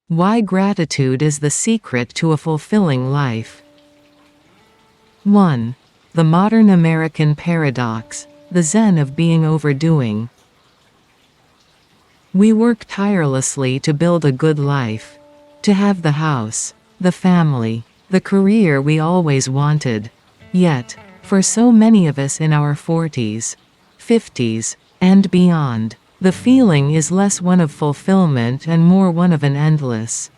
Why gratitude is the secret to a fulfilling life. 1. The modern American paradox, the Zen of being overdoing. We work tirelessly to build a good life. To have the house, the family, the career we always wanted. Yet, for so many of us in our 40s, 50s, and beyond, the feeling is less one of fulfillment and more one of an endless,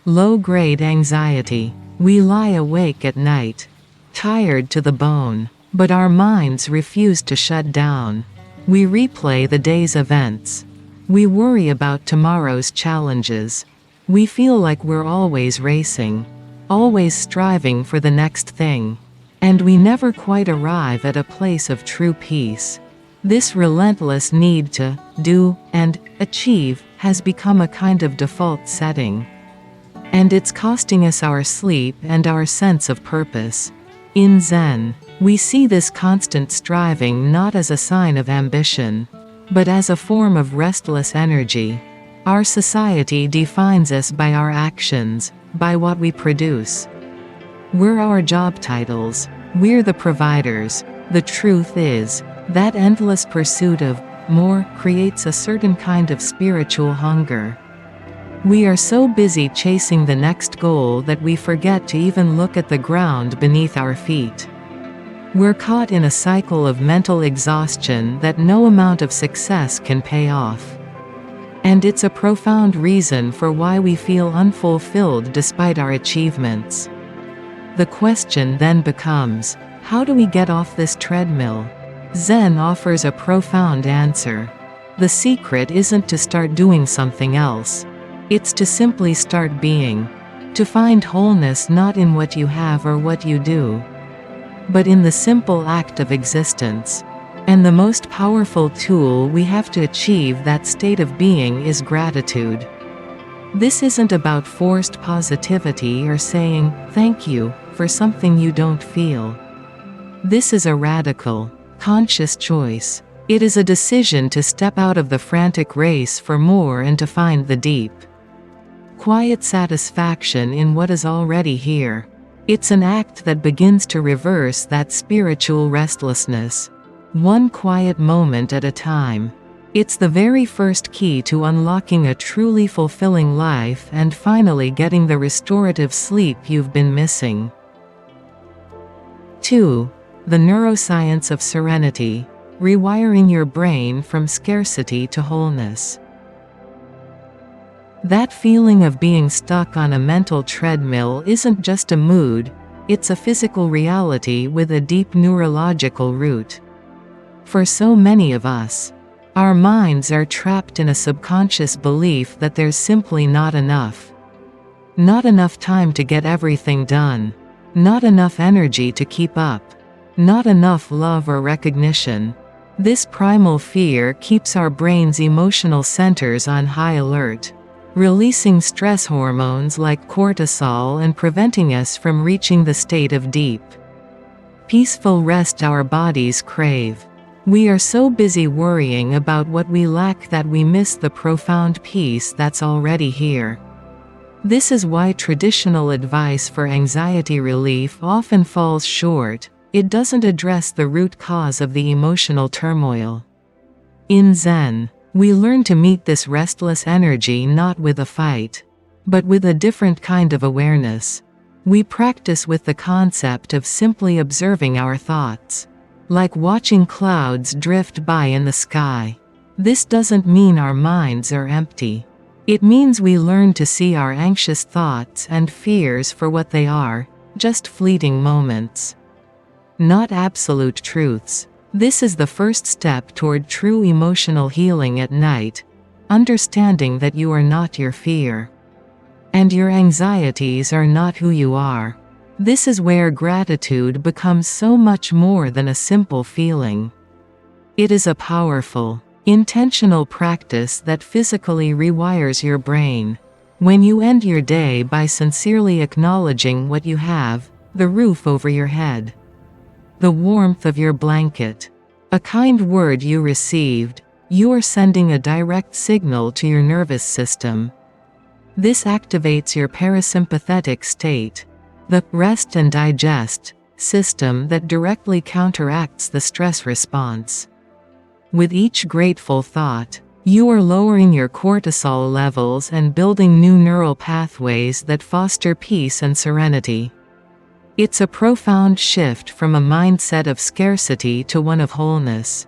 low-grade anxiety. We lie awake at night, tired to the bone, but our minds refuse to shut down. We replay the day's events. We worry about tomorrow's challenges. We feel like we're always racing, always striving for the next thing. And we never quite arrive at a place of true peace. This relentless need to do and achieve has become a kind of default setting. And it's costing us our sleep and our sense of purpose. In Zen, we see this constant striving not as a sign of ambition, but as a form of restless energy. Our society defines us by our actions, by what we produce. We're our job titles. We're the providers. The truth is, that endless pursuit of more creates a certain kind of spiritual hunger. We are so busy chasing the next goal that we forget to even look at the ground beneath our feet. We're caught in a cycle of mental exhaustion that no amount of success can pay off. And it's a profound reason for why we feel unfulfilled despite our achievements. The question then becomes, how do we get off this treadmill? Zen offers a profound answer. The secret isn't to start doing something else. It's to simply start being. To find wholeness not in what you have or what you do, but in the simple act of existence. And the most powerful tool we have to achieve that state of being is gratitude. This isn't about forced positivity or saying, thank you, for something you don't feel. This is a radical, conscious choice. It is a decision to step out of the frantic race for more and to find the deep, quiet satisfaction in what is already here. It's an act that begins to reverse that spiritual restlessness, one quiet moment at a time. It's the very first key to unlocking a truly fulfilling life and finally getting the restorative sleep you've been missing. 2. The neuroscience of serenity, rewiring your brain from scarcity to wholeness. That feeling of being stuck on a mental treadmill isn't just a mood, it's a physical reality with a deep neurological root. For so many of us, our minds are trapped in a subconscious belief that there's simply not enough. Not enough time to get everything done. Not enough energy to keep up. Not enough love or recognition. This primal fear keeps our brain's emotional centers on high alert, releasing stress hormones like cortisol and preventing us from reaching the state of deep, peaceful rest our bodies crave. We are so busy worrying about what we lack that we miss the profound peace that's already here. This is why traditional advice for anxiety relief often falls short. It doesn't address the root cause of the emotional turmoil. In Zen, we learn to meet this restless energy not with a fight, but with a different kind of awareness. We practice with the concept of simply observing our thoughts, like watching clouds drift by in the sky. This doesn't mean our minds are empty. It means we learn to see our anxious thoughts and fears for what they are, just fleeting moments, not absolute truths. This is the first step toward true emotional healing at night, understanding that you are not your fear, and your anxieties are not who you are. This is where gratitude becomes so much more than a simple feeling. It is a powerful, intentional practice that physically rewires your brain. When you end your day by sincerely acknowledging what you have, the roof over your head, the warmth of your blanket, a kind word you received, you are sending a direct signal to your nervous system. This activates your parasympathetic state, the rest and digest system that directly counteracts the stress response. With each grateful thought, you are lowering your cortisol levels and building new neural pathways that foster peace and serenity. It's a profound shift from a mindset of scarcity to one of wholeness.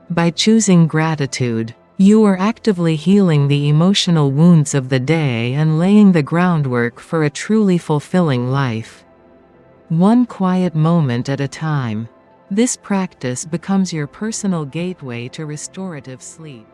By choosing gratitude, you are actively healing the emotional wounds of the day and laying the groundwork for a truly fulfilling life. One quiet moment at a time. This practice becomes your personal gateway to restorative sleep.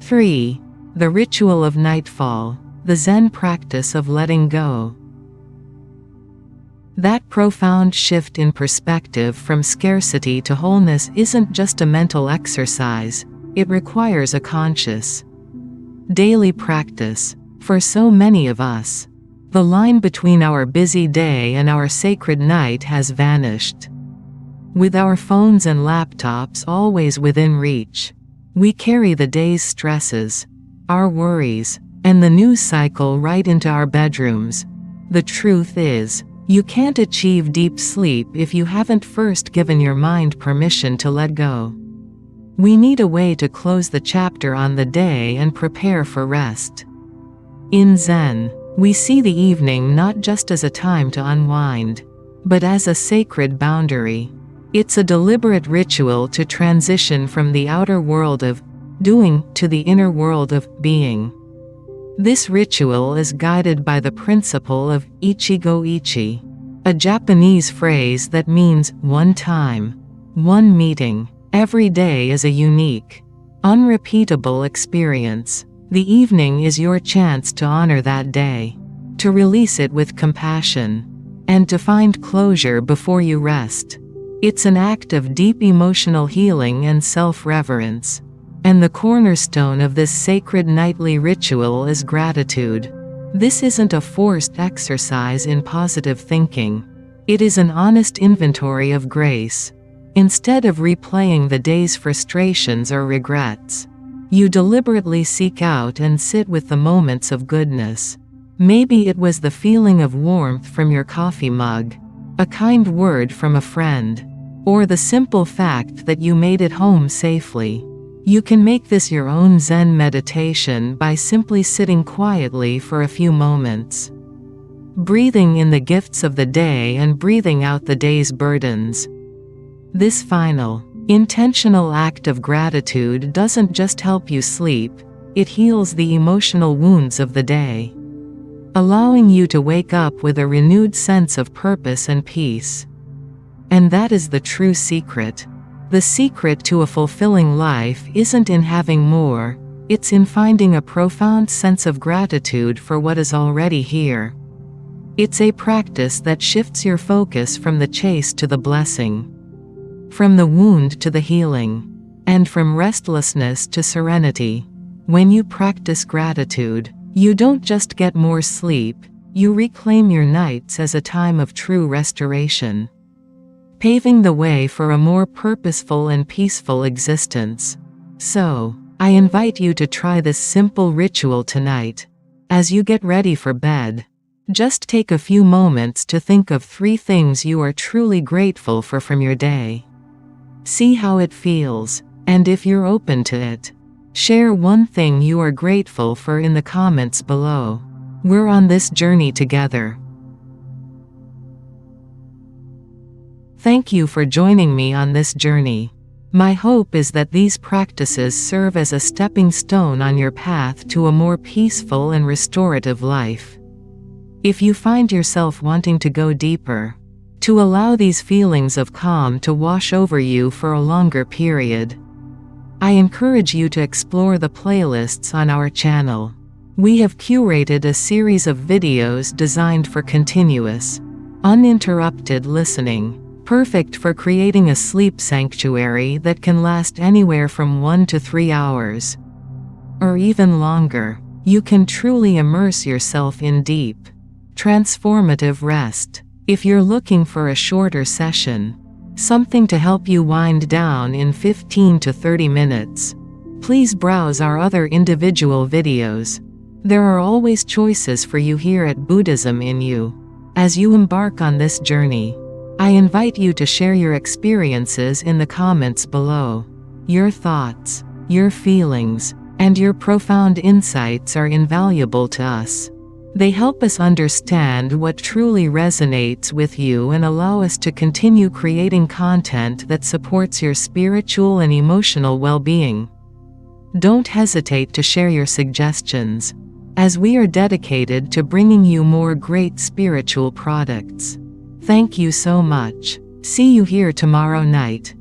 Three. The ritual of nightfall, the Zen practice of letting go. That profound shift in perspective from scarcity to wholeness isn't just a mental exercise, it requires a conscious, daily practice. For so many of us, the line between our busy day and our sacred night has vanished. With our phones and laptops always within reach, we carry the day's stresses, our worries, and the news cycle right into our bedrooms. The truth is, you can't achieve deep sleep if you haven't first given your mind permission to let go. We need a way to close the chapter on the day and prepare for rest. In Zen, we see the evening not just as a time to unwind, but as a sacred boundary. It's a deliberate ritual to transition from the outer world of doing to the inner world of being. This ritual is guided by the principle of ichigo ichi, a Japanese phrase that means one time, one meeting. Every day is a unique, unrepeatable experience. The evening is your chance to honor that day, to release it with compassion, and to find closure before you rest. It's an act of deep emotional healing and self-reverence. And the cornerstone of this sacred nightly ritual is gratitude. This isn't a forced exercise in positive thinking. It is an honest inventory of grace. Instead of replaying the day's frustrations or regrets, you deliberately seek out and sit with the moments of goodness. Maybe it was the feeling of warmth from your coffee mug, a kind word from a friend, or the simple fact that you made it home safely. You can make this your own Zen meditation by simply sitting quietly for a few moments, breathing in the gifts of the day and breathing out the day's burdens. This final, intentional act of gratitude doesn't just help you sleep, it heals the emotional wounds of the day, allowing you to wake up with a renewed sense of purpose and peace. And that is the true secret. The secret to a fulfilling life isn't in having more, it's in finding a profound sense of gratitude for what is already here. It's a practice that shifts your focus from the chase to the blessing, from the wound to the healing, and from restlessness to serenity. When you practice gratitude, you don't just get more sleep, you reclaim your nights as a time of true restoration, paving the way for a more purposeful and peaceful existence. So, I invite you to try this simple ritual tonight. As you get ready for bed, just take a few moments to think of 3 things you are truly grateful for from your day. See how it feels, and if you're open to it, share one thing you are grateful for in the comments below. We're on this journey together. Thank you for joining me on this journey. My hope is that these practices serve as a stepping stone on your path to a more peaceful and restorative life. If you find yourself wanting to go deeper, to allow these feelings of calm to wash over you for a longer period, I encourage you to explore the playlists on our channel. We have curated a series of videos designed for continuous, uninterrupted listening, perfect for creating a sleep sanctuary that can last anywhere from 1 to 3 hours, or even longer. You can truly immerse yourself in deep, transformative rest. If you're looking for a shorter session, something to help you wind down in 15 to 30 minutes, please browse our other individual videos. There are always choices for you here at Buddhism in You. As you embark on this journey, I invite you to share your experiences in the comments below. Your thoughts, your feelings, and your profound insights are invaluable to us. They help us understand what truly resonates with you and allow us to continue creating content that supports your spiritual and emotional well-being. Don't hesitate to share your suggestions, as we are dedicated to bringing you more great spiritual products. Thank you so much. See you here tomorrow night.